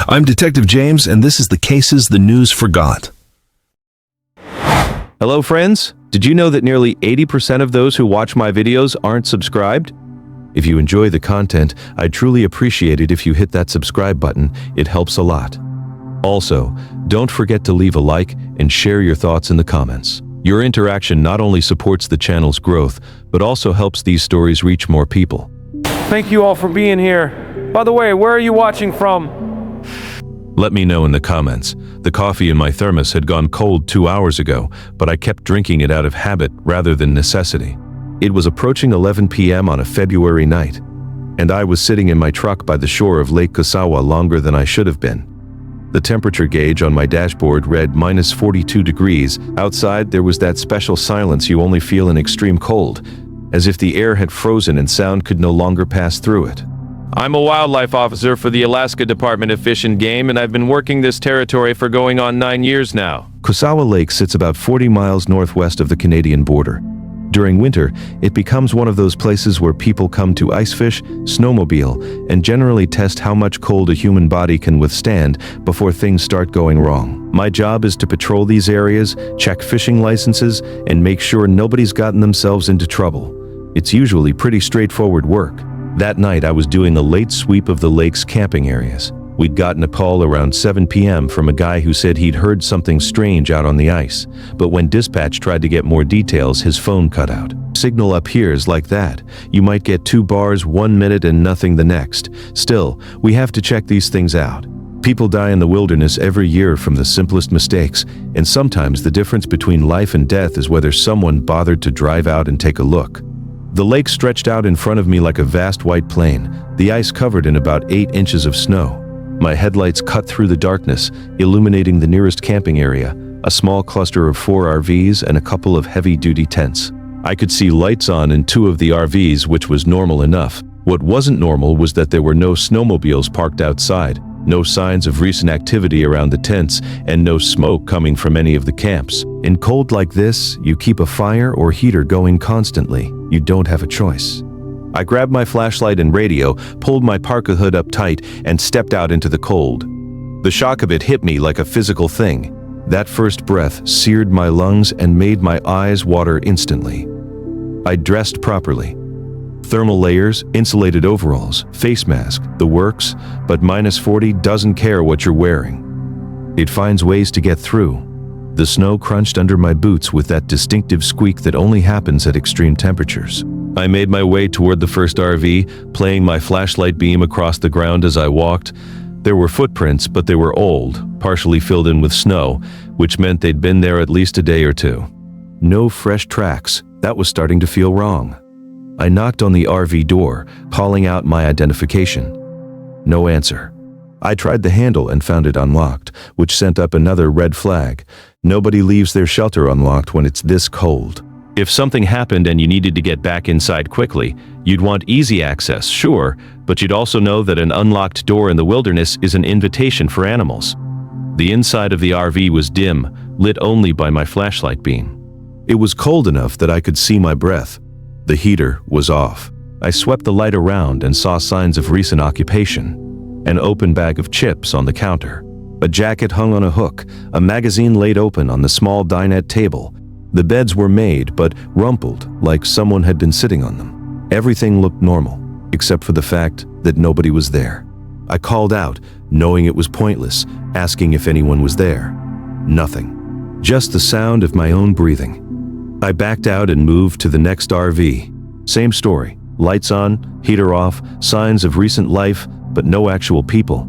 I'm Detective James, and this is the cases the news forgot. Hello friends, did you know that nearly 80% of those who watch my videos aren't subscribed? If you enjoy the content, I'd truly appreciate it if you hit that subscribe button. It helps a lot. Also, don't forget to leave a like and share your thoughts in the comments. Your interaction not only supports the channel's growth, but also helps these stories reach more people. Thank you all for being here. By the way, where are you watching from? Let me know in the comments. The coffee in my thermos had gone cold 2 hours ago, but I kept drinking it out of habit rather than necessity. It was approaching 11 p.m. on a February night, and I was sitting in my truck by the shore of Lake Kusawa longer than I should have been. The temperature gauge on my dashboard read minus 42 degrees. Outside, there was that special silence you only feel in extreme cold, as if the air had frozen and sound could no longer pass through it. I'm a wildlife officer for the Alaska Department of Fish and Game, and I've been working this territory for going on 9 years now. Kusawa Lake sits about 40 miles northwest of the Canadian border. During winter, it becomes one of those places where people come to ice fish, snowmobile, and generally test how much cold a human body can withstand before things start going wrong. My job is to patrol these areas, check fishing licenses, and make sure nobody's gotten themselves into trouble. It's usually pretty straightforward work. That night, I was doing a late sweep of the lake's camping areas. We'd gotten a call around 7 p.m. from a guy who said he'd heard something strange out on the ice, but when dispatch tried to get more details, his phone cut out. Signal up here is like that. You might get 2 bars 1 minute and nothing the next. Still, we have to check these things out. People die in the wilderness every year from the simplest mistakes, and sometimes the difference between life and death is whether someone bothered to drive out and take a look. The lake stretched out in front of me like a vast white plain, the ice covered in about 8 inches of snow. My headlights cut through the darkness, illuminating the nearest camping area, a small cluster of 4 RVs and a couple of heavy-duty tents. I could see lights on in 2 of the RVs, which was normal enough. What wasn't normal was that there were no snowmobiles parked outside, no signs of recent activity around the tents, and no smoke coming from any of the camps. In cold like this, you keep a fire or heater going constantly. You don't have a choice. I grabbed my flashlight and radio, pulled my parka hood up tight, and stepped out into the cold. The shock of it hit me like a physical thing. That first breath seared my lungs and made my eyes water instantly. I dressed properly. Thermal layers, insulated overalls, face mask, the works, but minus 40 doesn't care what you're wearing. It finds ways to get through. The snow crunched under my boots with that distinctive squeak that only happens at extreme temperatures. I made my way toward the first RV, playing my flashlight beam across the ground as I walked. There were footprints, but they were old, partially filled in with snow, which meant they'd been there at least a day or 2. No fresh tracks. That was starting to feel wrong. I knocked on the RV door, calling out my identification. No answer. I tried the handle and found it unlocked, which sent up another red flag. Nobody leaves their shelter unlocked when it's this cold. If something happened and you needed to get back inside quickly, you'd want easy access, sure, but you'd also know that an unlocked door in the wilderness is an invitation for animals. The inside of the RV was dim, lit only by my flashlight beam. It was cold enough that I could see my breath. The heater was off. I swept the light around and saw signs of recent occupation. An open bag of chips on the counter. A jacket hung on a hook, a magazine laid open on the small dinette table. The beds were made, but rumpled, like someone had been sitting on them. Everything looked normal, except for the fact that nobody was there. I called out, knowing it was pointless, asking if anyone was there. Nothing. Just the sound of my own breathing. I backed out and moved to the next RV. Same story. Lights on, heater off, signs of recent life, but no actual people.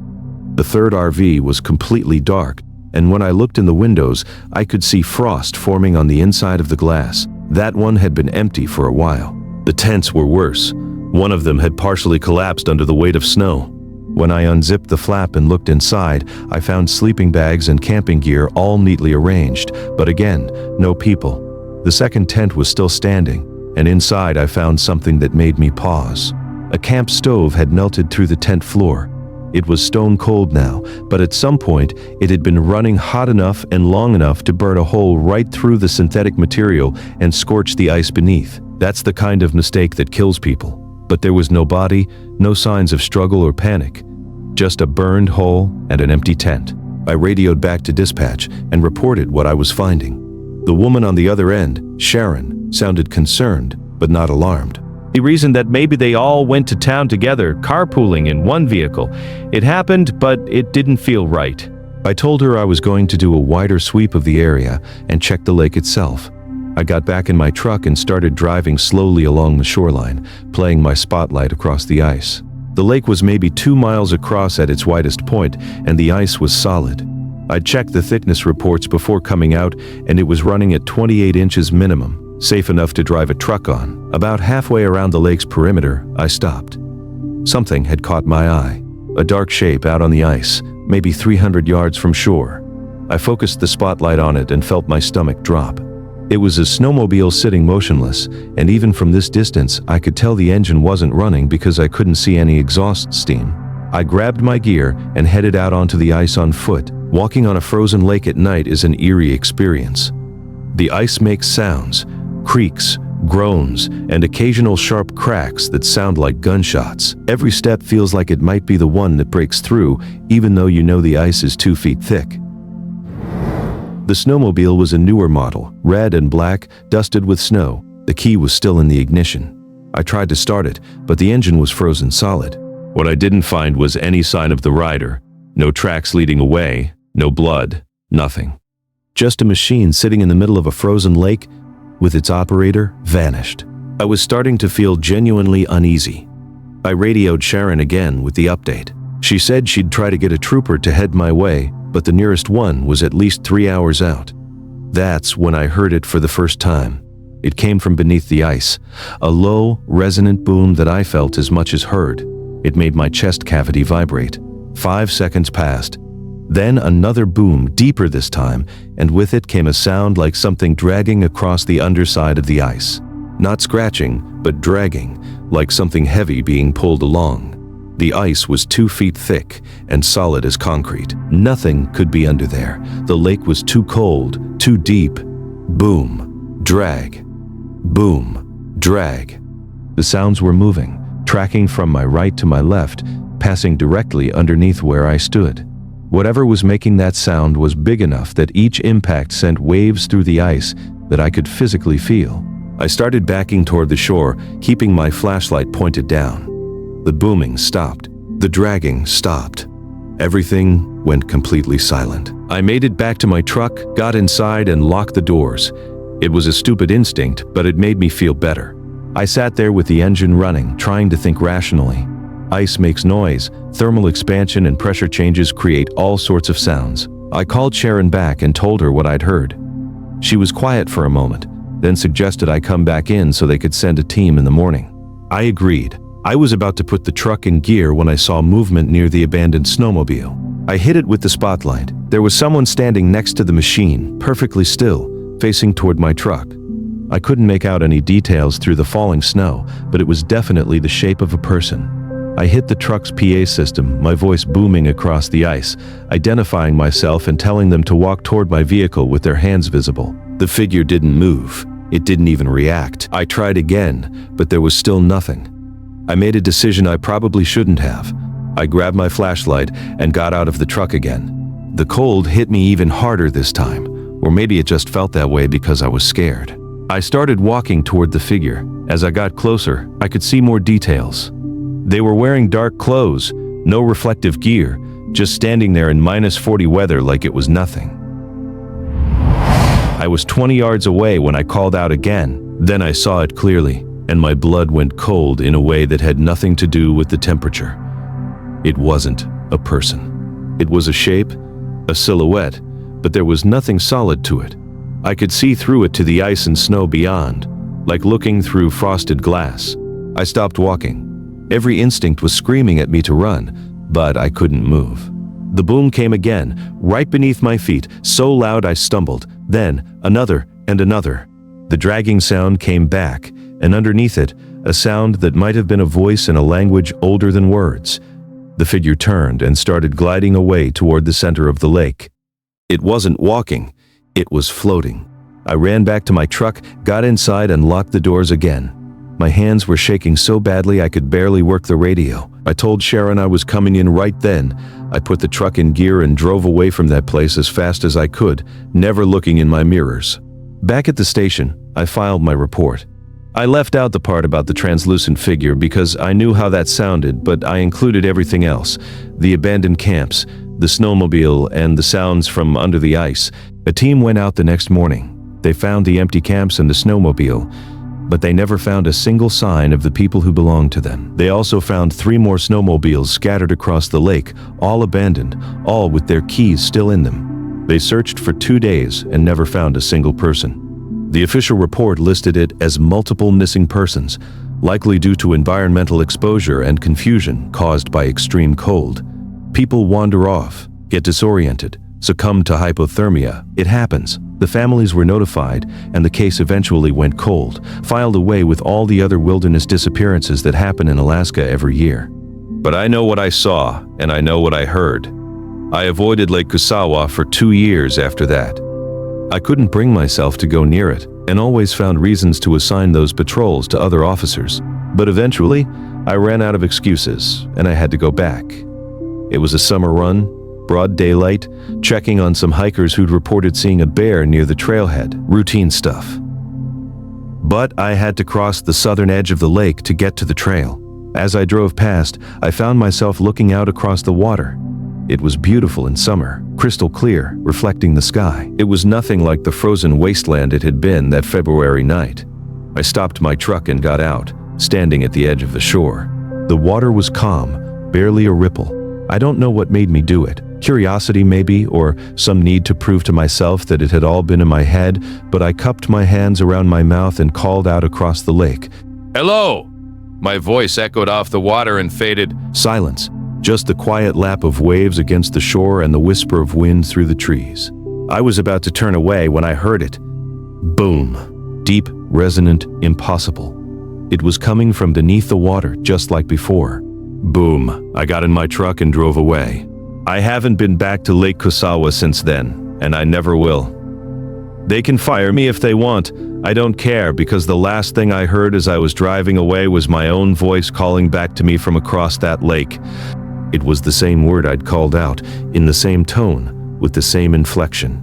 The third RV was completely dark, and when I looked in the windows, I could see frost forming on the inside of the glass. That one had been empty for a while. The tents were worse. One of them had partially collapsed under the weight of snow. When I unzipped the flap and looked inside, I found sleeping bags and camping gear all neatly arranged, but again, no people. The second tent was still standing, and inside I found something that made me pause. A camp stove had melted through the tent floor. It was stone cold now, but at some point it had been running hot enough and long enough to burn a hole right through the synthetic material and scorch the ice beneath. That's the kind of mistake that kills people. But there was no body, no signs of struggle or panic. Just a burned hole and an empty tent. I radioed back to dispatch and reported what I was finding. The woman on the other end, Sharon, sounded concerned, but not alarmed. He reasoned that maybe they all went to town together, carpooling in one vehicle. It happened, but it didn't feel right. I told her I was going to do a wider sweep of the area and check the lake itself. I got back in my truck and started driving slowly along the shoreline, playing my spotlight across the ice. The lake was maybe 2 miles across at its widest point, and the ice was solid. I checked the thickness reports before coming out, and it was running at 28 inches minimum, safe enough to drive a truck on. About halfway around the lake's perimeter, I stopped. Something had caught my eye. A dark shape out on the ice, maybe 300 yards from shore. I focused the spotlight on it and felt my stomach drop. It was a snowmobile sitting motionless, and even from this distance, I could tell the engine wasn't running because I couldn't see any exhaust steam. I grabbed my gear and headed out onto the ice on foot. Walking on a frozen lake at night is an eerie experience. The ice makes sounds, creaks, groans, and occasional sharp cracks that sound like gunshots. Every step feels like it might be the one that breaks through, even though you know the ice is 2 feet thick. The snowmobile was a newer model, red and black, dusted with snow. The key was still in the ignition. I tried to start it, but the engine was frozen solid. What I didn't find was any sign of the rider. No tracks leading away, no blood, nothing. Just a machine sitting in the middle of a frozen lake with its operator vanished. I was starting to feel genuinely uneasy. I radioed Sharon again with the update. She said she'd try to get a trooper to head my way, but the nearest one was at least 3 hours out. That's when I heard it for the first time. It came from beneath the ice, a low, resonant boom that I felt as much as heard. It made my chest cavity vibrate. 5 seconds passed. Then another boom, deeper this time, and with it came a sound like something dragging across the underside of the ice. Not scratching, but dragging, like something heavy being pulled along. The ice was 2 feet thick and solid as concrete. Nothing could be under there. The lake was too cold, too deep. Boom, drag. Boom, drag. The sounds were moving, tracking from my right to my left, passing directly underneath where I stood. Whatever was making that sound was big enough that each impact sent waves through the ice that I could physically feel. I started backing toward the shore, keeping my flashlight pointed down. The booming stopped. The dragging stopped. Everything went completely silent. I made it back to my truck, got inside, and locked the doors. It was a stupid instinct, but it made me feel better. I sat there with the engine running, trying to think rationally. Ice makes noise. Thermal expansion and pressure changes create all sorts of sounds. I called Sharon back and told her what I'd heard. She was quiet for a moment, then suggested I come back in so they could send a team in the morning. I agreed. I was about to put the truck in gear when I saw movement near the abandoned snowmobile. I hit it with the spotlight. There was someone standing next to the machine, perfectly still, facing toward my truck. I couldn't make out any details through the falling snow, but it was definitely the shape of a person. I hit the truck's PA system, my voice booming across the ice, identifying myself and telling them to walk toward my vehicle with their hands visible. The figure didn't move. It didn't even react. I tried again, but there was still nothing. I made a decision I probably shouldn't have. I grabbed my flashlight and got out of the truck again. The cold hit me even harder this time, or maybe it just felt that way because I was scared. I started walking toward the figure. As I got closer, I could see more details. They were wearing dark clothes, no reflective gear, just standing there in -40 weather like it was nothing. I was 20 yards away when I called out again. Then I saw it clearly, and my blood went cold in a way that had nothing to do with the temperature. It wasn't a person. It was a shape, a silhouette, but there was nothing solid to it. I could see through it to the ice and snow beyond, like looking through frosted glass. I stopped walking. Every instinct was screaming at me to run, but I couldn't move. The boom came again, right beneath my feet, so loud I stumbled. Then another and another. The dragging sound came back, and underneath it, a sound that might have been a voice in a language older than words. The figure turned and started gliding away toward the center of the lake. It wasn't walking, it was floating. I ran back to my truck, got inside, and locked the doors again. My hands were shaking so badly I could barely work the radio. I told Sharon I was coming in right then. I put the truck in gear and drove away from that place as fast as I could, never looking in my mirrors. Back at the station, I filed my report. I left out the part about the translucent figure because I knew how that sounded, but I included everything else: the abandoned camps, the snowmobile, and the sounds from under the ice. A team went out the next morning. They found the empty camps and the snowmobile, but they never found a single sign of the people who belonged to them. They also found 3 more snowmobiles scattered across the lake, all abandoned, all with their keys still in them. They searched for 2 days and never found a single person. The official report listed it as multiple missing persons, likely due to environmental exposure and confusion caused by extreme cold. People wander off, get disoriented, succumb to hypothermia. It happens. The families were notified, and the case eventually went cold, filed away with all the other wilderness disappearances that happen in Alaska every year. But I know what I saw, and I know what I heard. I avoided Lake Kusawa for 2 years after that. I couldn't bring myself to go near it, and always found reasons to assign those patrols to other officers. But eventually, I ran out of excuses, and I had to go back. It was a summer run, broad daylight, checking on some hikers who'd reported seeing a bear near the trailhead. Routine stuff. But I had to cross the southern edge of the lake to get to the trail. As I drove past, I found myself looking out across the water. It was beautiful in summer, crystal clear, reflecting the sky. It was nothing like the frozen wasteland it had been that February night. I stopped my truck and got out, standing at the edge of the shore. The water was calm, barely a ripple. I don't know what made me do it. Curiosity maybe, or some need to prove to myself that it had all been in my head, but I cupped my hands around my mouth and called out across the lake. "Hello!" My voice echoed off the water and faded. Silence. Just the quiet lap of waves against the shore and the whisper of wind through the trees. I was about to turn away when I heard it. Boom. Deep, resonant, impossible. It was coming from beneath the water, just like before. Boom. I got in my truck and drove away. I haven't been back to Lake Kusawa since then, and I never will. They can fire me if they want. I don't care, because the last thing I heard as I was driving away was my own voice calling back to me from across that lake. It was the same word I'd called out, in the same tone, with the same inflection.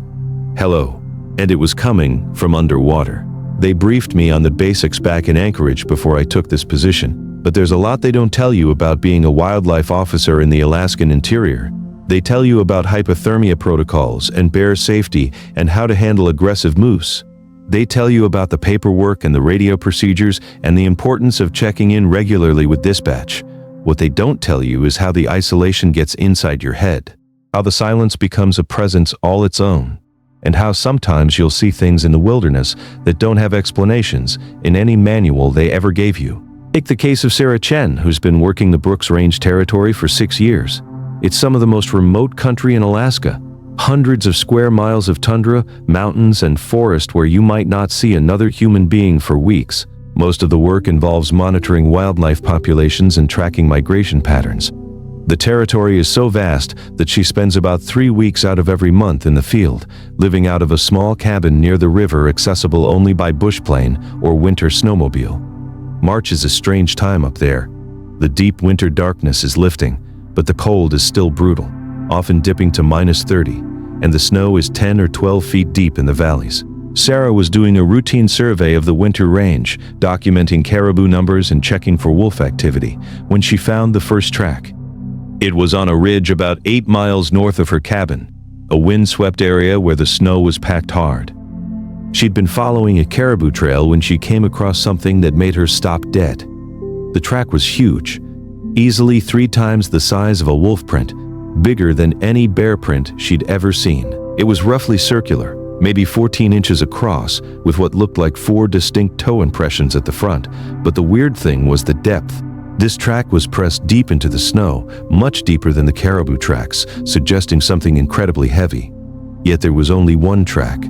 Hello. And it was coming from underwater. They briefed me on the basics back in Anchorage before I took this position, but there's a lot they don't tell you about being a wildlife officer in the Alaskan interior. They tell you about hypothermia protocols and bear safety and how to handle aggressive moose. They tell you about the paperwork and the radio procedures and the importance of checking in regularly with dispatch. What they don't tell you is how the isolation gets inside your head, how the silence becomes a presence all its own, and how sometimes you'll see things in the wilderness that don't have explanations in any manual they ever gave you. Take the case of Sarah Chen, who's been working the Brooks Range territory for 6 years. It's some of the most remote country in Alaska. Hundreds of square miles of tundra, mountains, and forest where you might not see another human being for weeks. Most of the work involves monitoring wildlife populations and tracking migration patterns. The territory is so vast that she spends about 3 weeks out of every month in the field, living out of a small cabin near the river accessible only by bush plane or winter snowmobile. March is a strange time up there. The deep winter darkness is lifting, but the cold is still brutal, often dipping to -30, and the snow is 10 or 12 feet deep in the valleys. Sarah was doing a routine survey of the winter range, documenting caribou numbers and checking for wolf activity, when she found the first track. It was on a ridge about 8 miles north of her cabin, a windswept area where the snow was packed hard. She'd been following a caribou trail when she came across something that made her stop dead. The track was huge, easily 3 times the size of a wolf print, bigger than any bear print she'd ever seen. It was roughly circular, maybe 14 inches across, with what looked like 4 distinct toe impressions at the front, but the weird thing was the depth. This track was pressed deep into the snow, much deeper than the caribou tracks, suggesting something incredibly heavy. Yet there was only one track,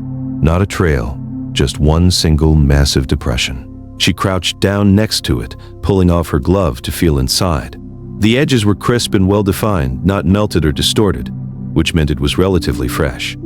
not a trail, just one single massive depression. She crouched down next to it, pulling off her glove to feel inside. The edges were crisp and well-defined, not melted or distorted, which meant it was relatively fresh.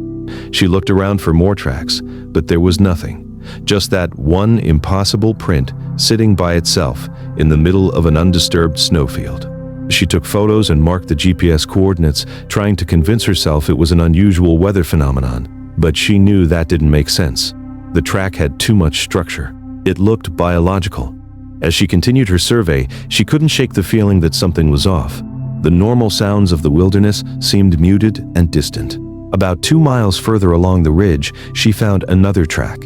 She looked around for more tracks, but there was nothing. just that one impossible print sitting by itself in the middle of an undisturbed snowfield. She took photos and marked the GPS coordinates, trying to convince herself it was an unusual weather phenomenon. But she knew that didn't make sense. The track had too much structure. It looked biological. As she continued her survey, she couldn't shake the feeling that something was off. The normal sounds of the wilderness seemed muted and distant. About 2 miles further along the ridge, she found another track.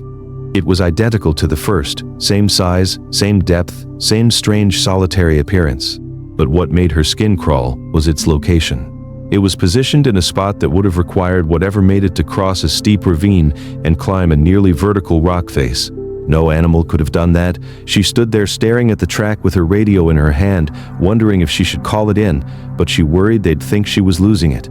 It was identical to the first, same size, same depth, same strange solitary appearance. But what made her skin crawl was its location. It was positioned in a spot that would have required whatever made it to cross a steep ravine and climb a nearly vertical rock face. No animal could have done that. She stood there staring at the track with her radio in her hand, wondering if she should call it in, but she worried they'd think she was losing it.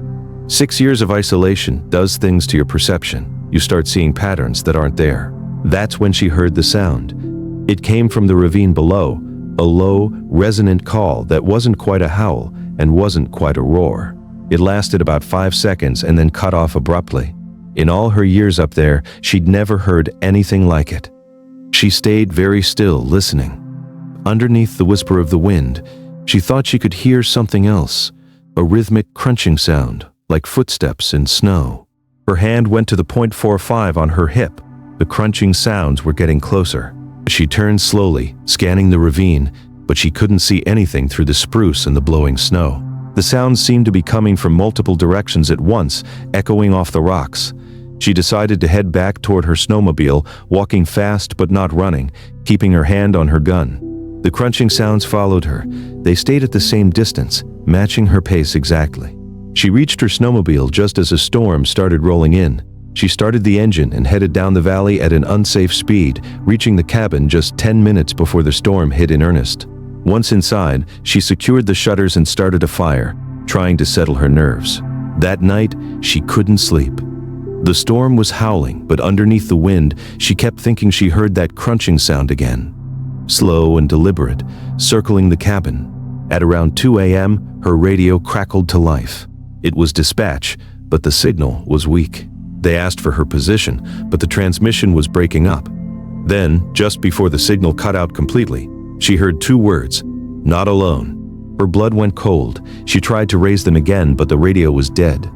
6 years of isolation does things to your perception. You start seeing patterns that aren't there. That's when she heard the sound. It came from the ravine below, a low, resonant call that wasn't quite a howl and wasn't quite a roar. It lasted about 5 seconds and then cut off abruptly. In all her years up there, she'd never heard anything like it. She stayed very still, listening. Underneath the whisper of the wind, she thought she could hear something else, a rhythmic crunching sound, like footsteps in snow. Her hand went to the .45 on her hip. The crunching sounds were getting closer. She turned slowly, scanning the ravine, but she couldn't see anything through the spruce and the blowing snow. The sounds seemed to be coming from multiple directions at once, echoing off the rocks. She decided to head back toward her snowmobile, walking fast but not running, keeping her hand on her gun. The crunching sounds followed her. They stayed at the same distance, matching her pace exactly. She reached her snowmobile just as a storm started rolling in. She started the engine and headed down the valley at an unsafe speed, reaching the cabin just 10 minutes before the storm hit in earnest. Once inside, she secured the shutters and started a fire, trying to settle her nerves. That night, she couldn't sleep. The storm was howling, but underneath the wind, she kept thinking she heard that crunching sound again. Slow and deliberate, circling the cabin. At around 2 a.m., her radio crackled to life. It was dispatch, but the signal was weak. They asked for her position, but the transmission was breaking up. Then, just before the signal cut out completely, she heard 2 words, "Not alone." Her blood went cold. She tried to raise them again, but the radio was dead.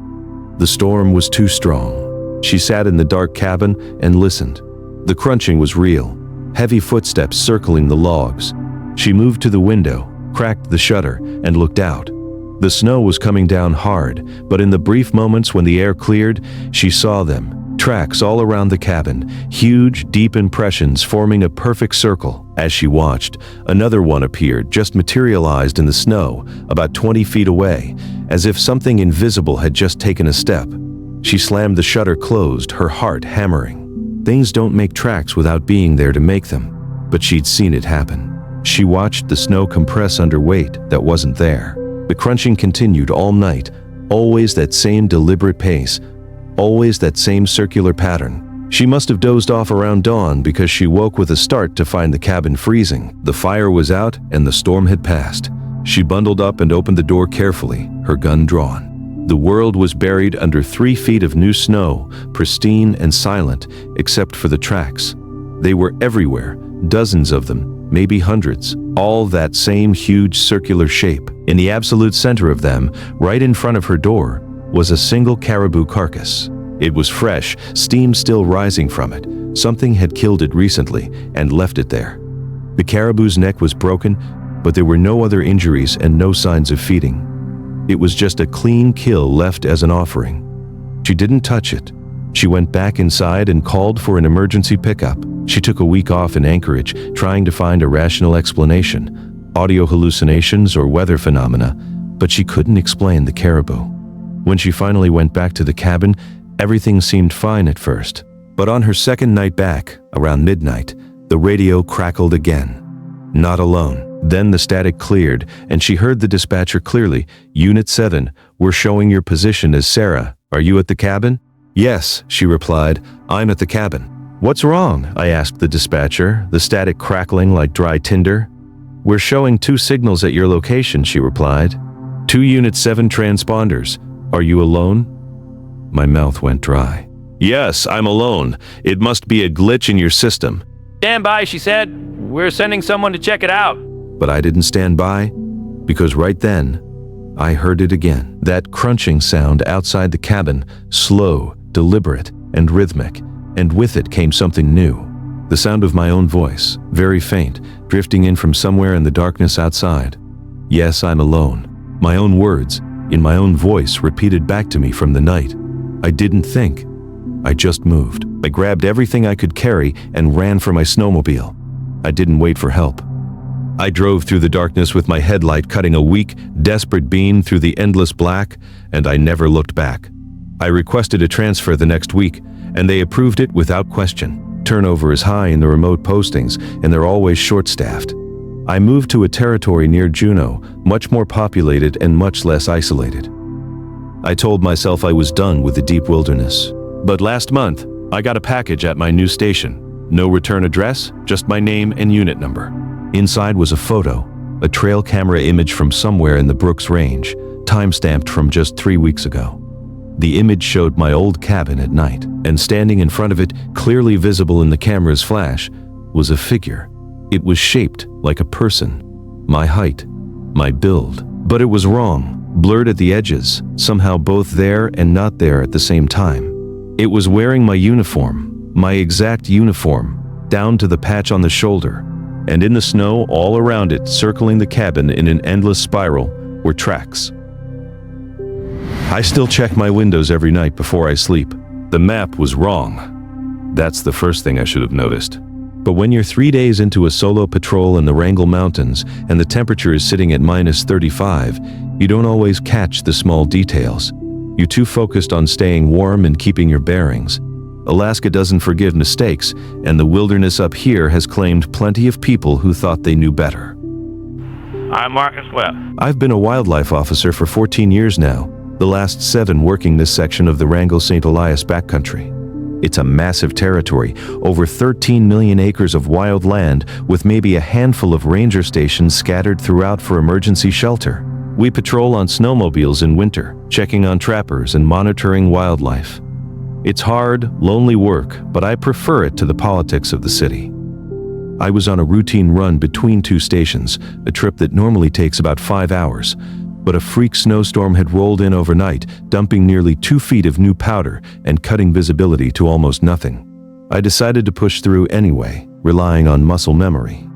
The storm was too strong. She sat in the dark cabin and listened. The crunching was real, heavy footsteps circling the logs. She moved to the window, cracked the shutter, and looked out. The snow was coming down hard, but in the brief moments when the air cleared, she saw them. Tracks all around the cabin, huge, deep impressions forming a perfect circle. As she watched, another one appeared, just materialized in the snow, about 20 feet away, as if something invisible had just taken a step. She slammed the shutter closed, her heart hammering. Things don't make tracks without being there to make them, but she'd seen it happen. She watched the snow compress under weight that wasn't there. The crunching continued all night, always that same deliberate pace, always that same circular pattern. She must have dozed off around dawn because she woke with a start to find the cabin freezing. The fire was out and the storm had passed. She bundled up and opened the door carefully, her gun drawn. The world was buried under 3 feet of new snow, pristine and silent, except for the tracks. They were everywhere, dozens of them, maybe hundreds, all that same huge circular shape. In the absolute center of them, right in front of her door, was a single caribou carcass. It was fresh, steam still rising from it. Something had killed it recently and left it there. The caribou's neck was broken, but there were no other injuries and no signs of feeding. It was just a clean kill left as an offering. She didn't touch it. She went back inside and called for an emergency pickup. She took a week off in Anchorage, trying to find a rational explanation, audio hallucinations or weather phenomena, but she couldn't explain the caribou. When she finally went back to the cabin, everything seemed fine at first. But on her second night back, around midnight, the radio crackled again. Not alone. Then the static cleared, and she heard the dispatcher clearly. "Unit 7, we're showing your position as Sarah. Are you at the cabin?" "Yes," she replied, "I'm at the cabin." "What's wrong?" I asked the dispatcher, the static crackling like dry tinder. "We're showing 2 signals at your location," she replied. "2 Unit 7 transponders. Are you alone?" My mouth went dry. Yes, I'm alone. It must be a glitch in your system. Stand by, she said. We're sending someone to check it out. But I didn't stand by, because right then, I heard it again. That crunching sound outside the cabin, slow, deliberate, and rhythmic, and with it came something new. The sound of my own voice, very faint, drifting in from somewhere in the darkness outside. Yes, I'm alone. My own words, in my own voice, repeated back to me from the night. I didn't think. I just moved. I grabbed everything I could carry and ran for my snowmobile. I didn't wait for help. I drove through the darkness with my headlight cutting a weak, desperate beam through the endless black, and I never looked back. I requested a transfer the next week, and they approved it without question. Turnover is high in the remote postings, and they're always short-staffed. I moved to a territory near Juneau, much more populated and much less isolated. I told myself I was done with the deep wilderness. But last month, I got a package at my new station. No return address, just my name and unit number. Inside was a photo, a trail camera image from somewhere in the Brooks Range, time-stamped from just 3 weeks ago. The image showed my old cabin at night, and standing in front of it, clearly visible in the camera's flash, was a figure. It was shaped like a person, my height, my build. But it was wrong, blurred at the edges, somehow both there and not there at the same time. It was wearing my uniform, my exact uniform, down to the patch on the shoulder, and in the snow all around it, circling the cabin in an endless spiral, were tracks. I still check my windows every night before I sleep. The map was wrong. That's the first thing I should have noticed. But when you're 3 days into a solo patrol in the Wrangell Mountains and the temperature is sitting at -35, you don't always catch the small details. You're too focused on staying warm and keeping your bearings. Alaska doesn't forgive mistakes, and the wilderness up here has claimed plenty of people who thought they knew better. I'm Marcus Webb. I've been a wildlife officer for 14 years now, the last 7 working this section of the Wrangell-St. Elias backcountry. It's a massive territory, over 13 million acres of wild land, with maybe a handful of ranger stations scattered throughout for emergency shelter. We patrol on snowmobiles in winter, checking on trappers and monitoring wildlife. It's hard, lonely work, but I prefer it to the politics of the city. I was on a routine run between 2 stations, a trip that normally takes about 5 hours. But a freak snowstorm had rolled in overnight, dumping nearly 2 feet of new powder and cutting visibility to almost nothing. I decided to push through anyway, relying on muscle memory.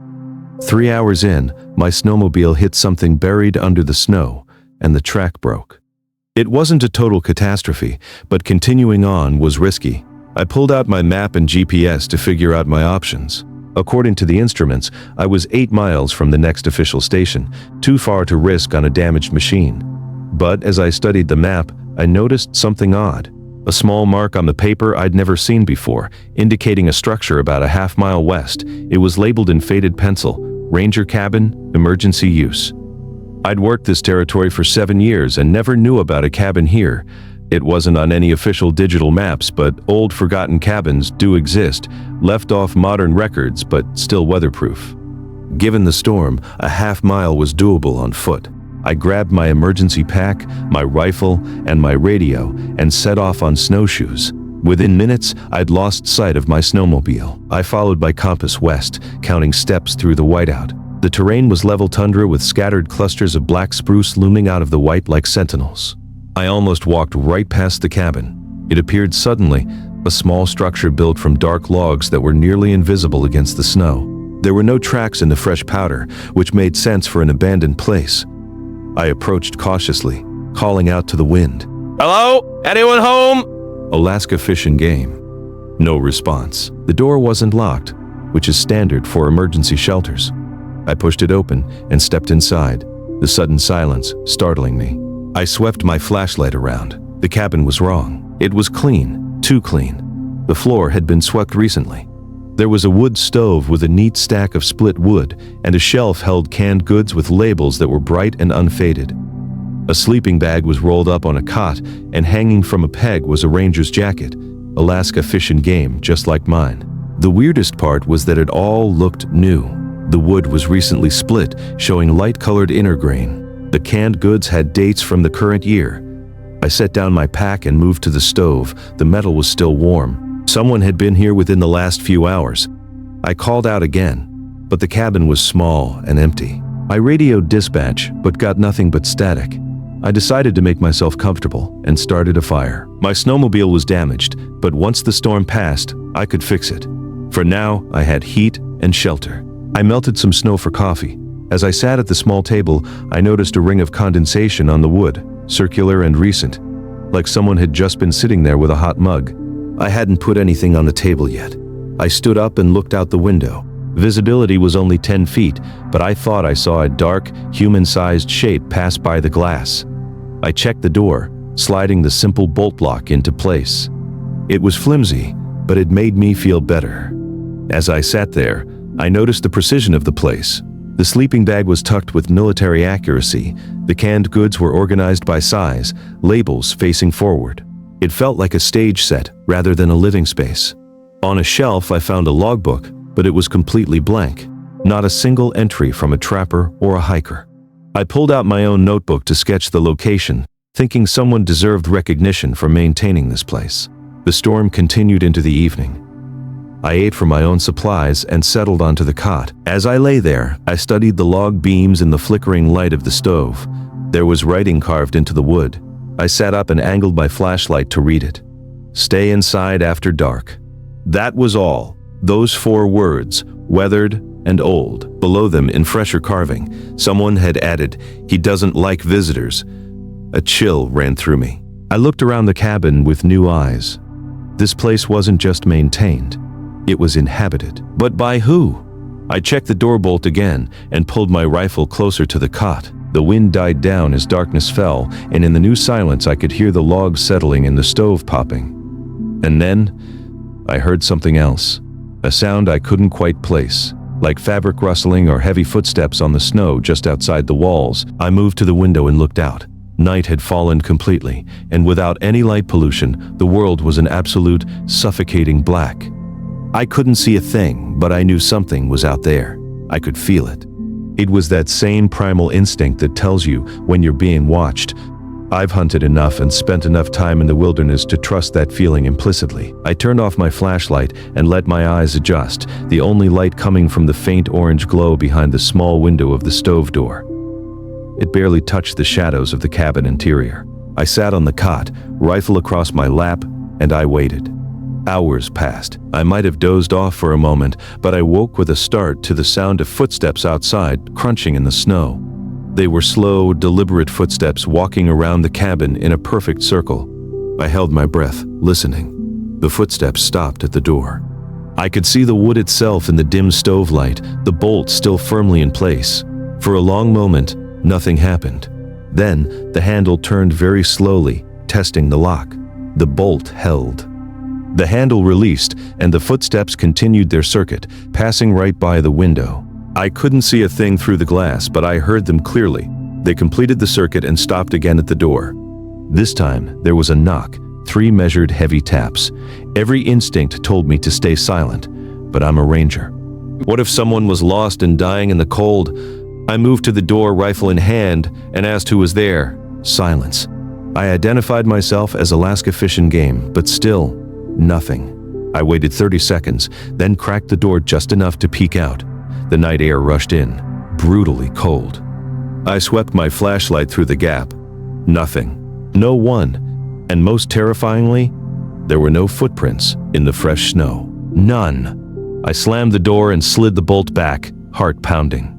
3 hours in, my snowmobile hit something buried under the snow, and the track broke. It wasn't a total catastrophe, but continuing on was risky. I pulled out my map and GPS to figure out my options. According to the instruments, I was 8 miles from the next official station, too far to risk on a damaged machine. But as I studied the map, I noticed something odd. A small mark on the paper I'd never seen before, indicating a structure about a half-mile west. It was labeled in faded pencil, Ranger Cabin, Emergency Use. I'd worked this territory for 7 years and never knew about a cabin here. It wasn't on any official digital maps, but old forgotten cabins do exist, left off modern records but still weatherproof. Given the storm, a half-mile was doable on foot. I grabbed my emergency pack, my rifle, and my radio and set off on snowshoes. Within minutes, I'd lost sight of my snowmobile. I followed by compass west, counting steps through the whiteout. The terrain was level tundra with scattered clusters of black spruce looming out of the white like sentinels. I almost walked right past the cabin. It appeared suddenly, a small structure built from dark logs that were nearly invisible against the snow. There were no tracks in the fresh powder, which made sense for an abandoned place. I approached cautiously, calling out to the wind. Hello? Anyone home? Alaska Fish and Game. No response. The door wasn't locked, which is standard for emergency shelters. I pushed it open and stepped inside, the sudden silence startling me. I swept my flashlight around. The cabin was wrong. It was clean, too clean. The floor had been swept recently. There was a wood stove with a neat stack of split wood, and a shelf held canned goods with labels that were bright and unfaded. A sleeping bag was rolled up on a cot, and hanging from a peg was a ranger's jacket, Alaska Fish and Game, just like mine. The weirdest part was that it all looked new. The wood was recently split, showing light-colored inner grain. The canned goods had dates from the current year. I set down my pack and moved to the stove. The metal was still warm. Someone had been here within the last few hours. I called out again, but the cabin was small and empty. I radioed dispatch, but got nothing but static. I decided to make myself comfortable and started a fire. My snowmobile was damaged, but once the storm passed, I could fix it. For now, I had heat and shelter. I melted some snow for coffee. As I sat at the small table, I noticed a ring of condensation on the wood, circular and recent, like someone had just been sitting there with a hot mug. I hadn't put anything on the table yet. I stood up and looked out the window. Visibility was only 10 feet, but I thought I saw a dark, human-sized shape pass by the glass. I checked the door, sliding the simple bolt lock into place. It was flimsy, but it made me feel better. As I sat there, I noticed the precision of the place. The sleeping bag was tucked with military accuracy. The canned goods were organized by size, labels facing forward. It felt like a stage set rather than a living space. On a shelf, I found a logbook, but it was completely blank. Not a single entry from a trapper or a hiker. I pulled out my own notebook to sketch the location, thinking someone deserved recognition for maintaining this place. The storm continued into the evening. I ate from my own supplies and settled onto the cot. As I lay there, I studied the log beams in the flickering light of the stove. There was writing carved into the wood. I sat up and angled my flashlight to read it. "Stay inside after dark." That was all. Those 4 words, weathered and old. Below them, in fresher carving, someone had added, "He doesn't like visitors." A chill ran through me. I looked around the cabin with new eyes. This place wasn't just maintained. It was inhabited. But by who? I checked the door bolt again and pulled my rifle closer to the cot. The wind died down as darkness fell, and in the new silence I could hear the logs settling and the stove popping. And then, I heard something else. A sound I couldn't quite place. Like fabric rustling or heavy footsteps on the snow just outside the walls. I moved to the window and looked out. Night had fallen completely, and without any light pollution, the world was an absolute, suffocating black. I couldn't see a thing, but I knew something was out there. I could feel it. It was that same primal instinct that tells you when you're being watched. I've hunted enough and spent enough time in the wilderness to trust that feeling implicitly. I turned off my flashlight and let my eyes adjust, the only light coming from the faint orange glow behind the small window of the stove door. It barely touched the shadows of the cabin interior. I sat on the cot, rifle across my lap, and I waited. Hours passed. I might have dozed off for a moment, but I woke with a start to the sound of footsteps outside, crunching in the snow. They were slow, deliberate footsteps walking around the cabin in a perfect circle. I held my breath, listening. The footsteps stopped at the door. I could see the wood itself in the dim stove light, the bolt still firmly in place. For a long moment, nothing happened. Then, the handle turned very slowly, testing the lock. The bolt held. The handle released, and the footsteps continued their circuit, passing right by the window. I couldn't see a thing through the glass, but I heard them clearly. They completed the circuit and stopped again at the door. This time, there was a knock, 3 measured heavy taps. Every instinct told me to stay silent, but I'm a ranger. What if someone was lost and dying in the cold? I moved to the door, rifle in hand, and asked who was there. Silence. I identified myself as Alaska Fish and Game, but still, nothing. I waited 30 seconds, then cracked the door just enough to peek out. The night air rushed in, brutally cold. I swept my flashlight through the gap. Nothing. No one. And most terrifyingly, there were no footprints in the fresh snow. None. I slammed the door and slid the bolt back, heart pounding.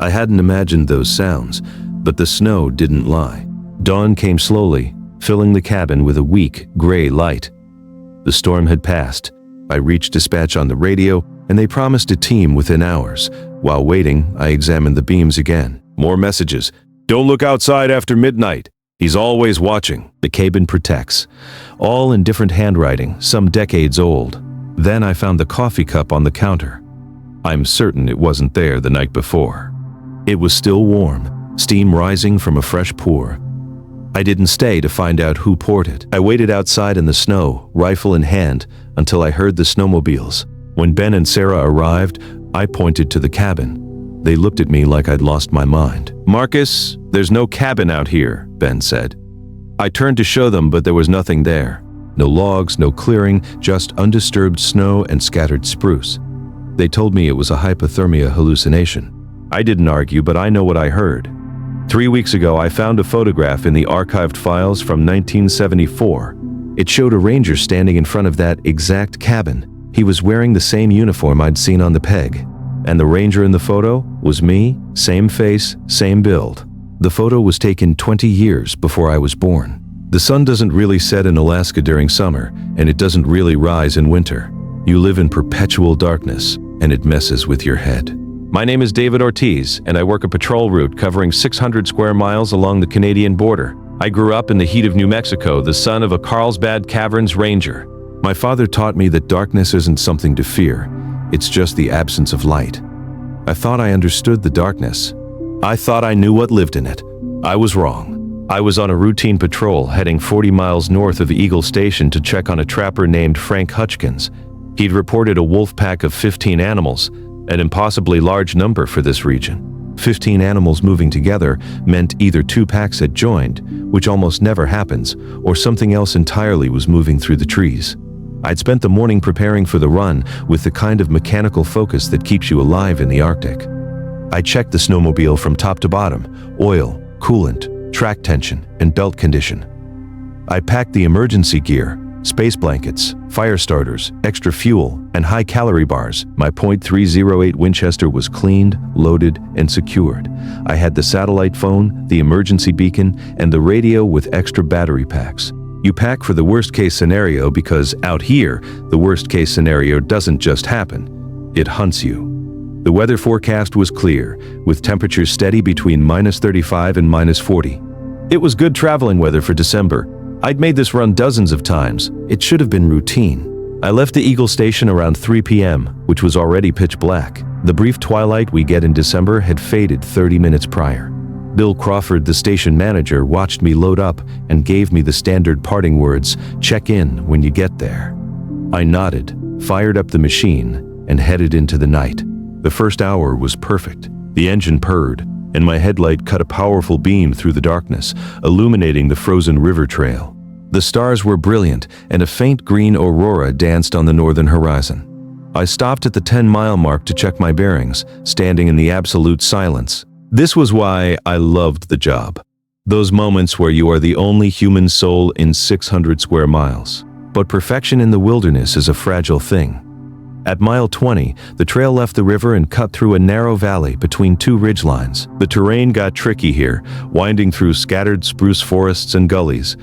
I hadn't imagined those sounds, but the snow didn't lie. Dawn came slowly, filling the cabin with a weak, gray light. The storm had passed. I reached dispatch on the radio, and they promised a team within hours. While waiting, I examined the beams again. More messages. "Don't look outside after midnight. He's always watching. The cabin protects." All in different handwriting, some decades old. Then I found the coffee cup on the counter. I'm certain it wasn't there the night before. It was still warm, steam rising from a fresh pour. I didn't stay to find out who poured it. I waited outside in the snow, rifle in hand, until I heard the snowmobiles. When Ben and Sarah arrived, I pointed to the cabin. They looked at me like I'd lost my mind. "Marcus, there's no cabin out here," Ben said. I turned to show them, but there was nothing there. No logs, no clearing, just undisturbed snow and scattered spruce. They told me it was a hypothermia hallucination. I didn't argue, but I know what I heard. 3 weeks ago, I found a photograph in the archived files from 1974. It showed a ranger standing in front of that exact cabin. He was wearing the same uniform I'd seen on the peg. And the ranger in the photo was me, same face, same build. The photo was taken 20 years before I was born. The sun doesn't really set in Alaska during summer, and it doesn't really rise in winter. You live in perpetual darkness, and it messes with your head. My name is David Ortiz, and I work a patrol route covering 600 square miles along the Canadian border. I grew up in the heat of New Mexico, the son of a Carlsbad Caverns ranger. My father taught me that darkness isn't something to fear. It's just the absence of light. I thought I understood the darkness. I thought I knew what lived in it. I was wrong. I was on a routine patrol heading 40 miles north of Eagle Station to check on a trapper named Frank Hutchkins. He'd reported a wolf pack of 15 animals, an impossibly large number for this region. 15 animals moving together meant either 2 packs had joined, which almost never happens, or something else entirely was moving through the trees. I'd spent the morning preparing for the run with the kind of mechanical focus that keeps you alive in the Arctic. I checked the snowmobile from top to bottom: oil, coolant, track tension, and belt condition. I packed the emergency gear: space blankets, fire starters, extra fuel, and high-calorie bars. My .308 Winchester was cleaned, loaded, and secured. I had the satellite phone, the emergency beacon, and the radio with extra battery packs. You pack for the worst-case scenario because out here, the worst-case scenario doesn't just happen. It hunts you. The weather forecast was clear, with temperatures steady between -35 and -40. It was good traveling weather for December. I'd made this run dozens of times. It should have been routine. I left the Eagle Station around 3 p.m., which was already pitch black. The brief twilight we get in December had faded 30 minutes prior. Bill Crawford, the station manager, watched me load up and gave me the standard parting words: "Check in when you get there." I nodded, fired up the machine, and headed into the night. The first hour was perfect. The engine purred, and my headlight cut a powerful beam through the darkness, illuminating the frozen river trail. The stars were brilliant, and a faint green aurora danced on the northern horizon. I stopped at the 10-mile mark to check my bearings, standing in the absolute silence. This was why I loved the job. Those moments where you are the only human soul in 600 square miles. But perfection in the wilderness is a fragile thing. At mile 20, the trail left the river and cut through a narrow valley between 2 ridgelines. The terrain got tricky here, winding through scattered spruce forests and gullies.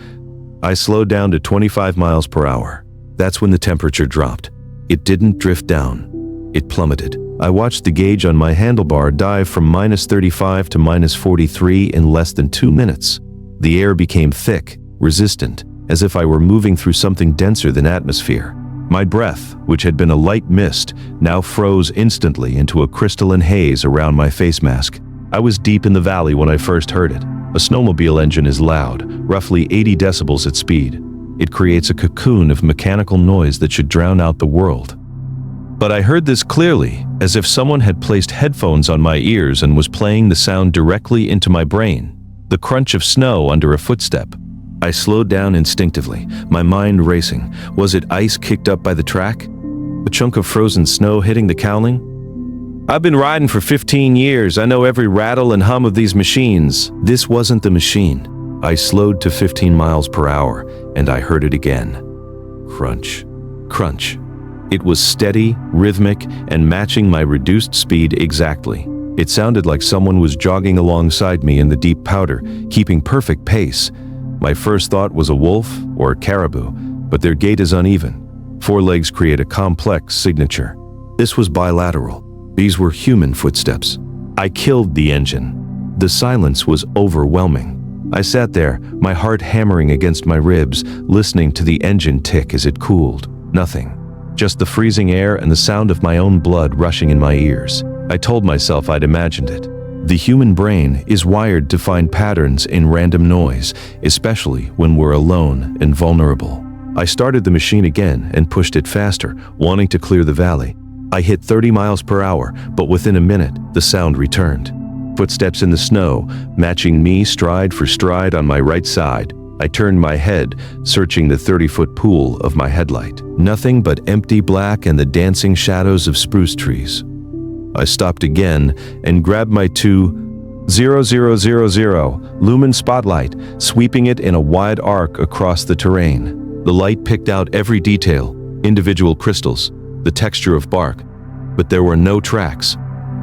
I slowed down to 25 miles per hour. That's when the temperature dropped. It didn't drift down. It plummeted. I watched the gauge on my handlebar dive from -35 to -43 in less than 2 minutes. The air became thick, resistant, as if I were moving through something denser than atmosphere. My breath, which had been a light mist, now froze instantly into a crystalline haze around my face mask. I was deep in the valley when I first heard it. A snowmobile engine is loud, roughly 80 decibels at speed. It creates a cocoon of mechanical noise that should drown out the world. But I heard this clearly, as if someone had placed headphones on my ears and was playing the sound directly into my brain. The crunch of snow under a footstep. I slowed down instinctively, my mind racing. Was it ice kicked up by the track? A chunk of frozen snow hitting the cowling? I've been riding for 15 years. I know every rattle and hum of these machines. This wasn't the machine. I slowed to 15 miles per hour, and I heard it again. Crunch. Crunch. It was steady, rhythmic, and matching my reduced speed exactly. It sounded like someone was jogging alongside me in the deep powder, keeping perfect pace. My first thought was a wolf or a caribou, but their gait is uneven. 4 legs create a complex signature. This was bilateral. These were human footsteps. I killed the engine. The silence was overwhelming. I sat there, my heart hammering against my ribs, listening to the engine tick as it cooled. Nothing. Just the freezing air and the sound of my own blood rushing in my ears. I told myself I'd imagined it. The human brain is wired to find patterns in random noise, especially when we're alone and vulnerable. I started the machine again and pushed it faster, wanting to clear the valley. I hit 30 miles per hour, but within a minute, the sound returned. Footsteps in the snow, matching me stride for stride on my right side. I turned my head, searching the 30-foot pool of my headlight. Nothing but empty black and the dancing shadows of spruce trees. I stopped again and grabbed my 20000 lumen spotlight, sweeping it in a wide arc across the terrain. The light picked out every detail, individual crystals, the texture of bark, but there were no tracks.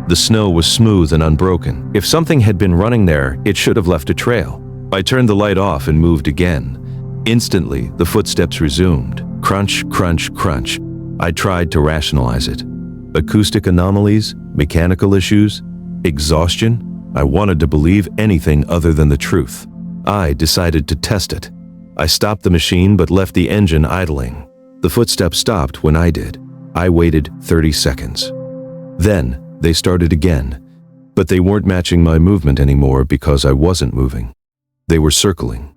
The snow was smooth and unbroken. If something had been running there, it should have left a trail. I turned the light off and moved again. Instantly, the footsteps resumed. Crunch, crunch, crunch. I tried to rationalize it. Acoustic anomalies, mechanical issues, exhaustion. I wanted to believe anything other than the truth. I decided to test it. I stopped the machine but left the engine idling. The footsteps stopped when I did. I waited 30 seconds. Then, they started again, but they weren't matching my movement anymore because I wasn't moving. They were circling.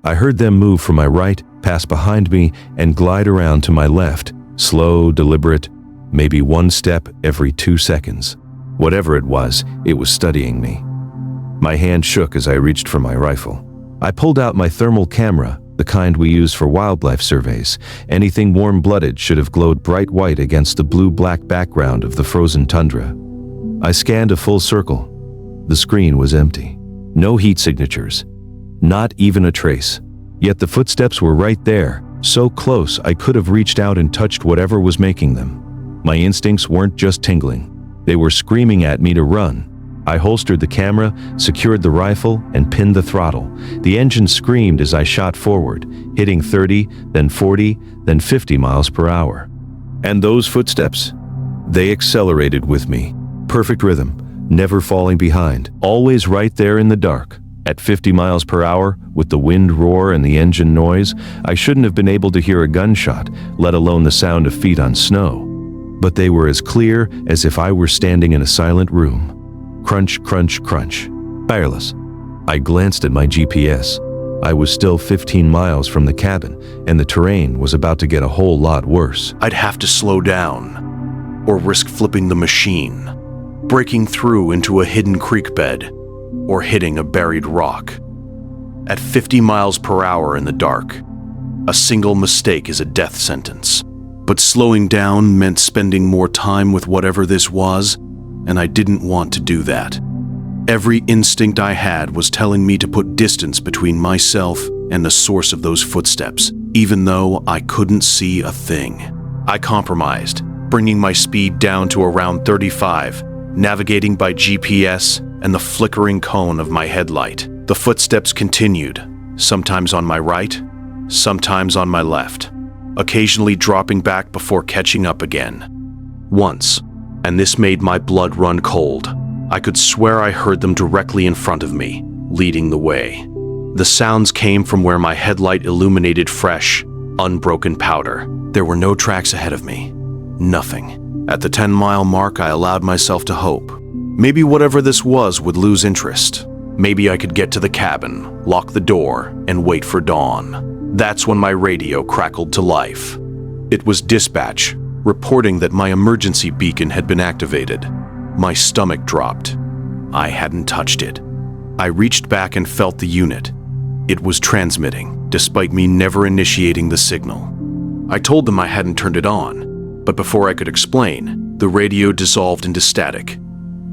I heard them move from my right, pass behind me, and glide around to my left, slow, deliberate, maybe one step every 2 seconds. Whatever it was studying me. My hand shook as I reached for my rifle. I pulled out my thermal camera, the kind we use for wildlife surveys. Anything warm-blooded should have glowed bright white against the blue-black background of the frozen tundra. I scanned a full circle. The screen was empty. No heat signatures. Not even a trace. Yet the footsteps were right there, so close I could have reached out and touched whatever was making them. My instincts weren't just tingling. They were screaming at me to run. I holstered the camera, secured the rifle, and pinned the throttle. The engine screamed as I shot forward, hitting 30, then 40, then 50 miles per hour. And those footsteps? They accelerated with me. Perfect rhythm, never falling behind, always right there in the dark. At 50 miles per hour, with the wind roar and the engine noise, I shouldn't have been able to hear a gunshot, let alone the sound of feet on snow. But they were as clear as if I were standing in a silent room. Crunch, crunch, crunch. Tireless. I glanced at my GPS. I was still 15 miles from the cabin, and the terrain was about to get a whole lot worse. I'd have to slow down, or risk flipping the machine, breaking through into a hidden creek bed, or hitting a buried rock. At 50 miles per hour in the dark, a single mistake is a death sentence. But slowing down meant spending more time with whatever this was, and I didn't want to do that. Every instinct I had was telling me to put distance between myself and the source of those footsteps, even though I couldn't see a thing. I compromised, bringing my speed down to around 35, navigating by GPS and the flickering cone of my headlight. The footsteps continued, sometimes on my right, sometimes on my left, occasionally dropping back before catching up again. Once, and this made my blood run cold, I could swear I heard them directly in front of me, leading the way. The sounds came from where my headlight illuminated fresh, unbroken powder. There were no tracks ahead of me. Nothing. At the 10-mile mark, I allowed myself to hope. Maybe whatever this was would lose interest. Maybe I could get to the cabin, lock the door, and wait for dawn. That's when my radio crackled to life. It was dispatch, reporting that my emergency beacon had been activated. My stomach dropped. I hadn't touched it. I reached back and felt the unit. It was transmitting, despite me never initiating the signal. I told them I hadn't turned it on, but before I could explain, the radio dissolved into static.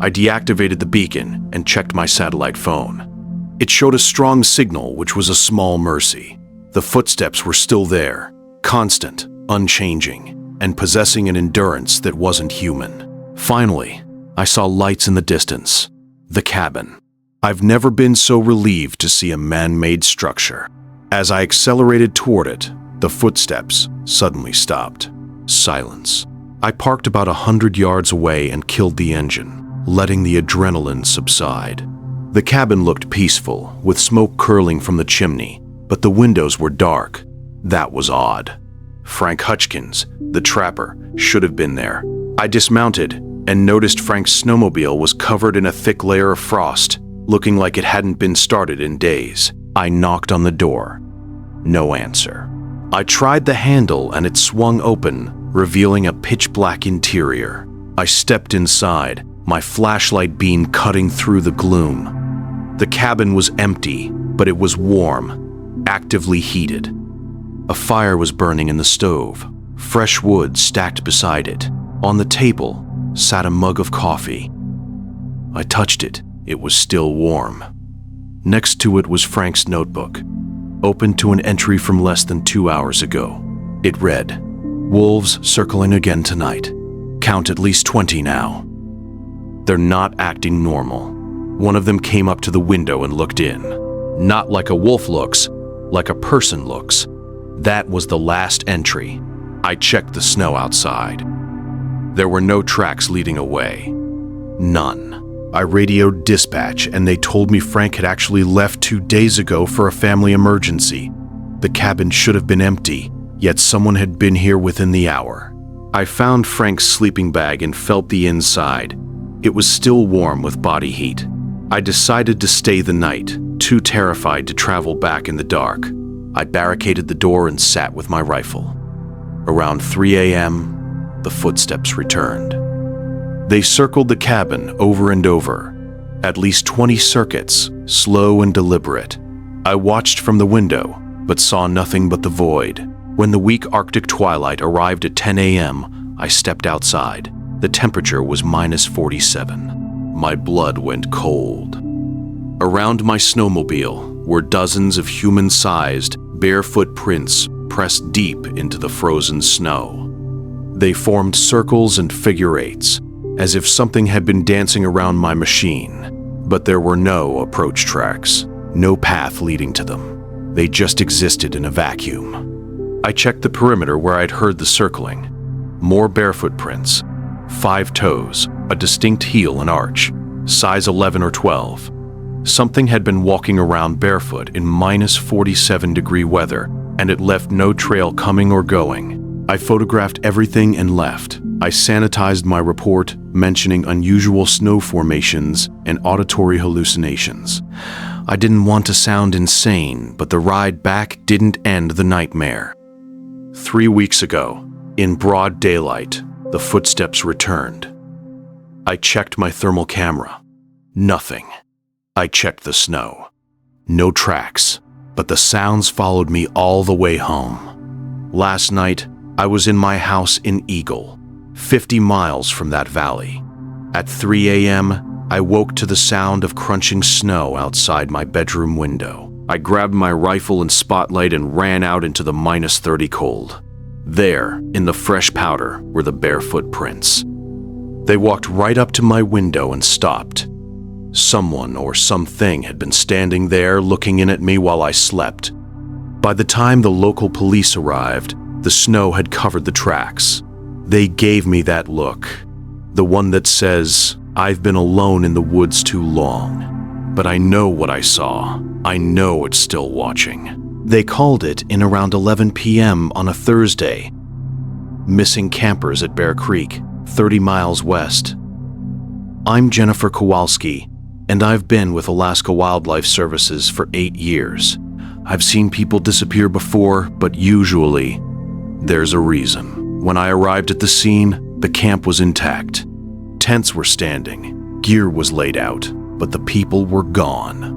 I deactivated the beacon and checked my satellite phone. It showed a strong signal, which was a small mercy. The footsteps were still there, constant, unchanging, and possessing an endurance that wasn't human. Finally, I saw lights in the distance. The cabin. I've never been so relieved to see a man-made structure. As I accelerated toward it, the footsteps suddenly stopped. Silence. I parked about 100 yards away and killed the engine, letting the adrenaline subside. The cabin looked peaceful, with smoke curling from the chimney, but the windows were dark. That was odd. Frank Hutchkins, the trapper, should have been there. I dismounted and noticed Frank's snowmobile was covered in a thick layer of frost, looking like it hadn't been started in days. I knocked on the door. No answer. I tried the handle and it swung open, revealing a pitch-black interior. I stepped inside, my flashlight beam cutting through the gloom. The cabin was empty, but it was warm. actively heated. A fire was burning in the stove, fresh wood stacked beside it. On the table sat a mug of coffee. I touched it. It was still warm. Next to it was Frank's notebook, open to an entry from less than 2 hours ago. It read, "Wolves circling again tonight. Count at least 20 now. They're not acting normal." One of them came up to the window and looked in. Not like a wolf looks, like a person looks. That was the last entry. I checked the snow outside. There were no tracks leading away. None. I radioed dispatch and they told me Frank had actually left 2 days ago for a family emergency. The cabin should have been empty, yet someone had been here within the hour. I found Frank's sleeping bag and felt the inside. It was still warm with body heat. I decided to stay the night, too terrified to travel back in the dark. I barricaded the door and sat with my rifle. Around 3 a.m., the footsteps returned. They circled the cabin over and over, at least 20 circuits, slow and deliberate. I watched from the window, but saw nothing but the void. When the weak Arctic twilight arrived at 10 a.m., I stepped outside. The temperature was -47. My blood went cold. Around my snowmobile were dozens of human-sized, barefoot prints pressed deep into the frozen snow. They formed circles and figure eights, as if something had been dancing around my machine. But there were no approach tracks, no path leading to them. They just existed in a vacuum. I checked the perimeter where I'd heard the circling. More barefoot prints, 5 toes, a distinct heel and arch, size 11 or 12. Something had been walking around barefoot in -47-degree weather, and it left no trail coming or going. I photographed everything and left. I sanitized my report, mentioning unusual snow formations and auditory hallucinations. I didn't want to sound insane, but the ride back didn't end the nightmare. 3 weeks ago, in broad daylight, the footsteps returned. I checked my thermal camera. Nothing. I checked the snow. No tracks, but the sounds followed me all the way home. Last night, I was in my house in Eagle, 50 miles from that valley. At 3 a.m., I woke to the sound of crunching snow outside my bedroom window. I grabbed my rifle and spotlight and ran out into the -30 cold. There, in the fresh powder, were the barefoot prints. They walked right up to my window and stopped. Someone or something had been standing there looking in at me while I slept. By the time the local police arrived, the snow had covered the tracks. They gave me that look, the one that says, "I've been alone in the woods too long." But I know what I saw. I know it's still watching. They called it in around 11 p.m. on a Thursday. Missing campers at Bear Creek, 30 miles west. I'm Jennifer Kowalski, and I've been with Alaska Wildlife Services for 8 years. I've seen people disappear before, but usually there's a reason. When I arrived at the scene, the camp was intact. Tents were standing, gear was laid out, but the people were gone.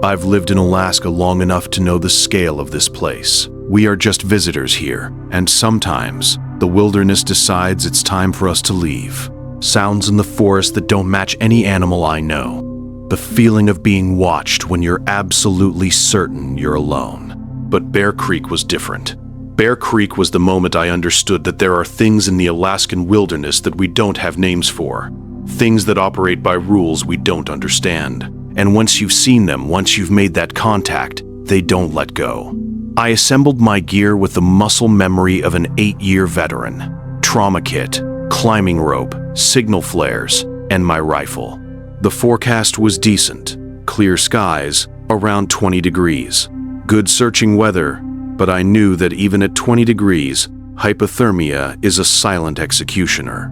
I've lived in Alaska long enough to know the scale of this place. We are just visitors here, and sometimes the wilderness decides it's time for us to leave. Sounds in the forest that don't match any animal I know. The feeling of being watched when you're absolutely certain you're alone. But Bear Creek was different. Bear Creek was the moment I understood that there are things in the Alaskan wilderness that we don't have names for. Things that operate by rules we don't understand. And once you've seen them, once you've made that contact, they don't let go. I assembled my gear with the muscle memory of an 8-year veteran. Trauma kit, climbing rope, signal flares, and my rifle. The forecast was decent. Clear skies, around 20 degrees. Good searching weather, but I knew that even at 20 degrees, hypothermia is a silent executioner.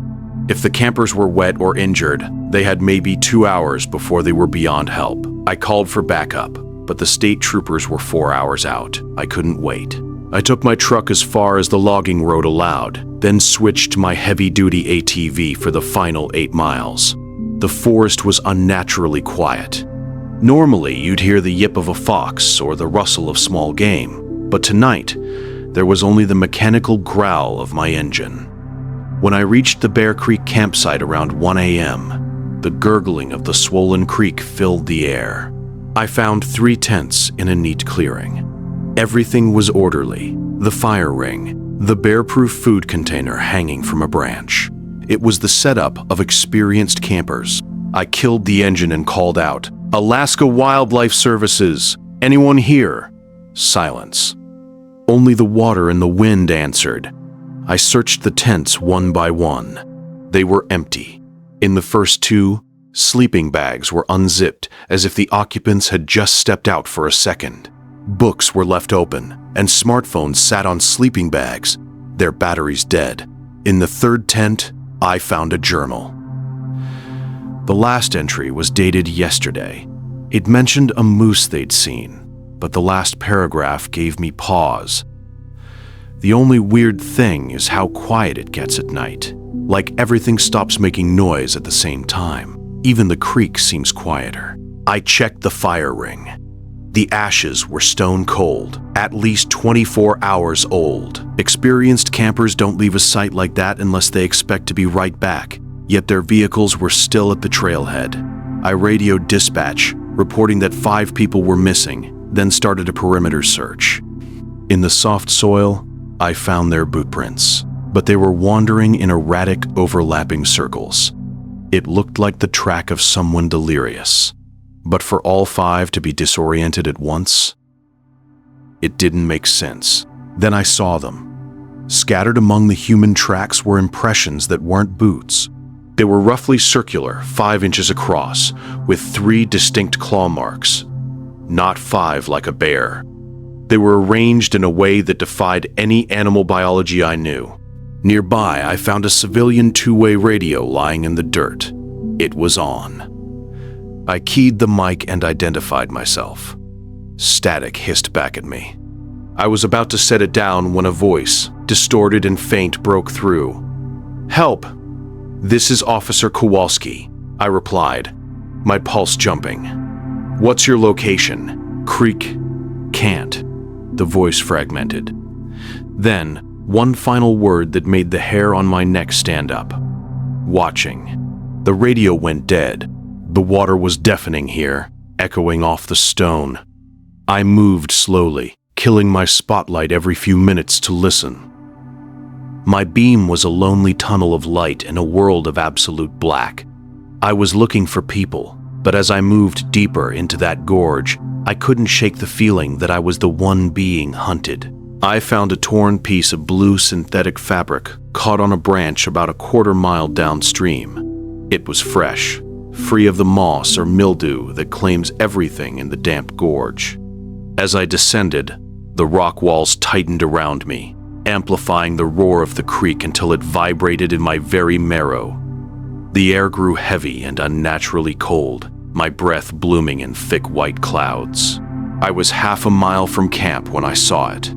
If the campers were wet or injured, they had maybe 2 hours before they were beyond help. I called for backup, but the state troopers were 4 hours out. I couldn't wait. I took my truck as far as the logging road allowed, then switched to my heavy-duty ATV for the final 8 miles. The forest was unnaturally quiet. Normally, you'd hear the yip of a fox or the rustle of small game, but tonight, there was only the mechanical growl of my engine. When I reached the Bear Creek campsite around 1 a.m., the gurgling of the swollen creek filled the air. I found 3 tents in a neat clearing. Everything was orderly: the fire ring, the bear-proof food container hanging from a branch. It was the setup of experienced campers. I killed the engine and called out, "Alaska WildLife Services! Anyone here?" Silence. Only the water and the wind answered. I searched the tents one by one. They were empty. In the first 2, sleeping bags were unzipped as if the occupants had just stepped out for a second. Books were left open, and smartphones sat on sleeping bags, their batteries dead. In the 3rd tent, I found a journal. The last entry was dated yesterday. It mentioned a moose they'd seen, but the last paragraph gave me pause. The only weird thing is how quiet it gets at night. Like everything stops making noise at the same time. Even the creek seems quieter. I checked the fire ring. The ashes were stone cold, at least 24 hours old. Experienced campers don't leave a site like that unless they expect to be right back, yet their vehicles were still at the trailhead. I radioed dispatch, reporting that 5 people were missing, then started a perimeter search. In the soft soil, I found their boot prints, but they were wandering in erratic, overlapping circles. It looked like the track of someone delirious. But for all 5 to be disoriented at once, it didn't make sense. Then I saw them. Scattered among the human tracks were impressions that weren't boots. They were roughly circular, 5 inches across, with 3 distinct claw marks. Not 5 like a bear. They were arranged in a way that defied any animal biology I knew. Nearby, I found a civilian 2-way radio lying in the dirt. It was on. I keyed the mic and identified myself. Static hissed back at me. I was about to set it down when a voice, distorted and faint, broke through. "Help! This is Officer Kowalski," I replied, my pulse jumping. "What's your location?" "Creek. Can't." The voice fragmented. Then, one final word that made the hair on my neck stand up. "Watching." The radio went dead. The water was deafening here, echoing off the stone. I moved slowly, killing my spotlight every few minutes to listen. My beam was a lonely tunnel of light in a world of absolute black. I was looking for people, but as I moved deeper into that gorge, I couldn't shake the feeling that I was the one being hunted. I found a torn piece of blue synthetic fabric caught on a branch about a quarter-mile downstream. It was fresh, free of the moss or mildew that claims everything in the damp gorge. As I descended, the rock walls tightened around me, amplifying the roar of the creek until it vibrated in my very marrow. The air grew heavy and unnaturally cold, my breath blooming in thick white clouds. I was half a mile from camp when I saw it.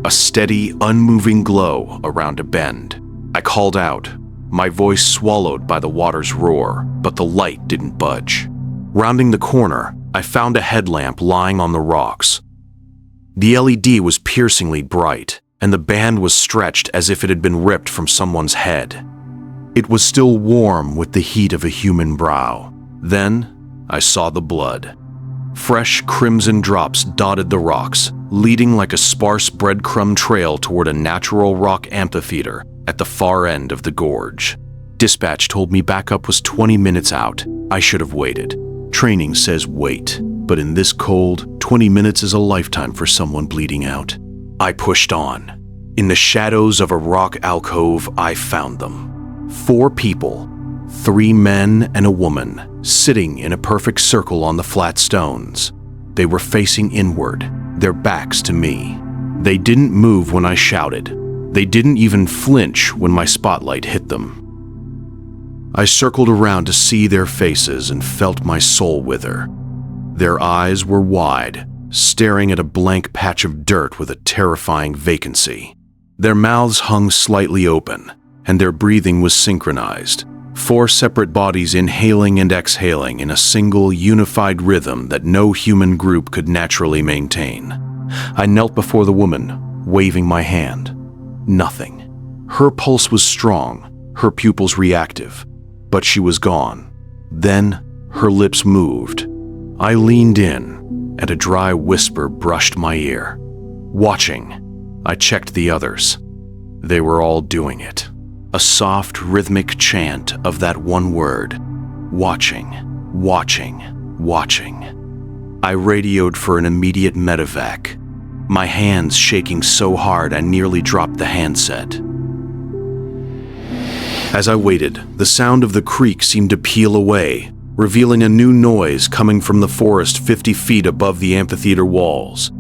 A steady, unmoving glow around a bend. I called out, my voice swallowed by the water's roar, but the light didn't budge. Rounding the corner, I found a headlamp lying on the rocks. The LED was piercingly bright, and the band was stretched as if it had been ripped from someone's head. It was still warm with the heat of a human brow. Then, I saw the blood. Fresh crimson drops dotted the rocks, leading like a sparse breadcrumb trail toward a natural rock amphitheater at the far end of the gorge. Dispatch told me backup was 20 minutes out. I should have waited. Training says wait, but in this cold, 20 minutes is a lifetime for someone bleeding out. I pushed on. In the shadows of a rock alcove, I found them. 4 people, 3 men and a woman, sitting in a perfect circle on the flat stones. They were facing inward, their backs to me. They didn't move when I shouted. They didn't even flinch when my spotlight hit them. I circled around to see their faces and felt my soul wither. Their eyes were wide, staring at a blank patch of dirt with a terrifying vacancy. Their mouths hung slightly open, and their breathing was synchronized, 4 separate bodies inhaling and exhaling in a single unified rhythm that no human group could naturally maintain. I knelt before the woman, waving my hand. Nothing. Her pulse was strong, her pupils reactive, but she was gone. Then her lips moved. I leaned in, and a dry whisper brushed my ear. Watching, I checked the others. They were all doing it. A soft, rhythmic chant of that one word. Watching, watching, watching. I radioed for an immediate medevac, my hands shaking so hard I nearly dropped the handset. As I waited, the sound of the creek seemed to peel away, revealing a new noise coming from the forest 50 feet above the amphitheater walls.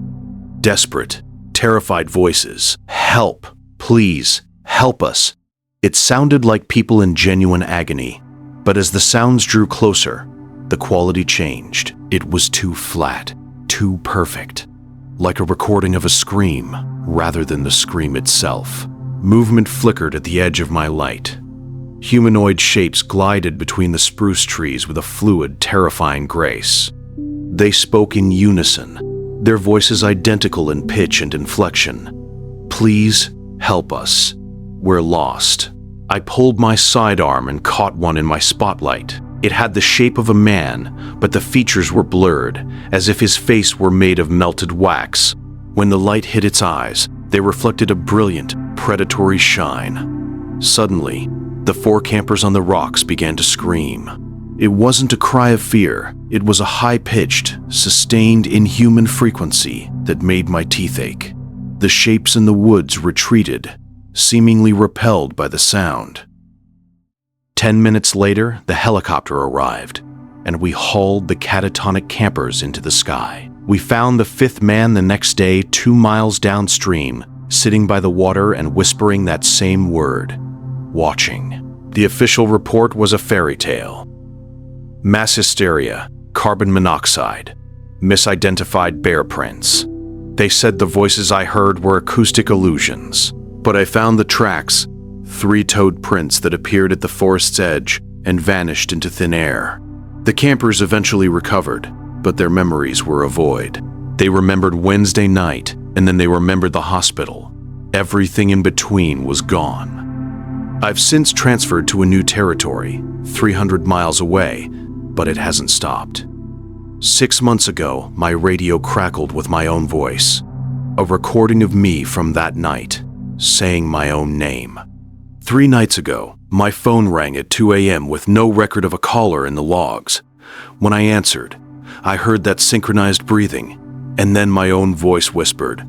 Desperate, terrified voices. Help! Please, help us! It sounded like people in genuine agony, but as the sounds drew closer, the quality changed. It was too flat, too perfect, like a recording of a scream rather than the scream itself. Movement flickered at the edge of my light. Humanoid shapes glided between the spruce trees with a fluid, terrifying grace. They spoke in unison, their voices identical in pitch and inflection. Please help us. We're lost. I pulled my sidearm and caught one in my spotlight. It had the shape of a man, but the features were blurred, as if his face were made of melted wax. When the light hit its eyes, they reflected a brilliant, predatory shine. Suddenly, the 4 campers on the rocks began to scream. It wasn't a cry of fear. It was a high-pitched, sustained, inhuman frequency that made my teeth ache. The shapes in the woods retreated, seemingly repelled by the sound. 10 minutes later, the helicopter arrived, and we hauled the catatonic campers into the sky. We found the 5th man the next day 2 miles downstream, sitting by the water and whispering that same word. Watching. The official report was a fairy tale. Mass hysteria, carbon monoxide, misidentified bear prints. They said the voices I heard were acoustic illusions, but I found the tracks, 3-toed prints that appeared at the forest's edge and vanished into thin air. The campers eventually recovered, but their memories were a void. They remembered Wednesday night, and then they remembered the hospital. Everything in between was gone. I've since transferred to a new territory, 300 miles away, but it hasn't stopped. 6 months ago, my radio crackled with my own voice. A recording of me from that night, saying my own name. 3 nights ago, my phone rang at 2 a.m. with no record of a caller in the logs. When I answered, I heard that synchronized breathing, and then my own voice whispered,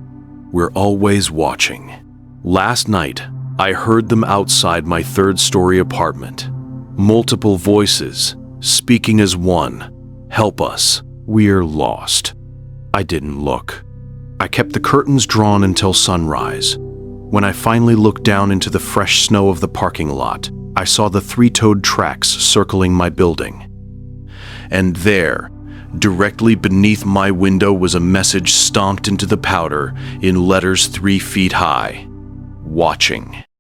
"We're always watching." Last night, I heard them outside my 3rd-story apartment. Multiple voices, speaking as one. Help us. We're lost. I didn't look. I kept the curtains drawn until sunrise. When I finally looked down into the fresh snow of the parking lot, I saw the 3-toed tracks circling my building. And there, directly beneath my window, was a message stomped into the powder in letters 3 feet high. Watching.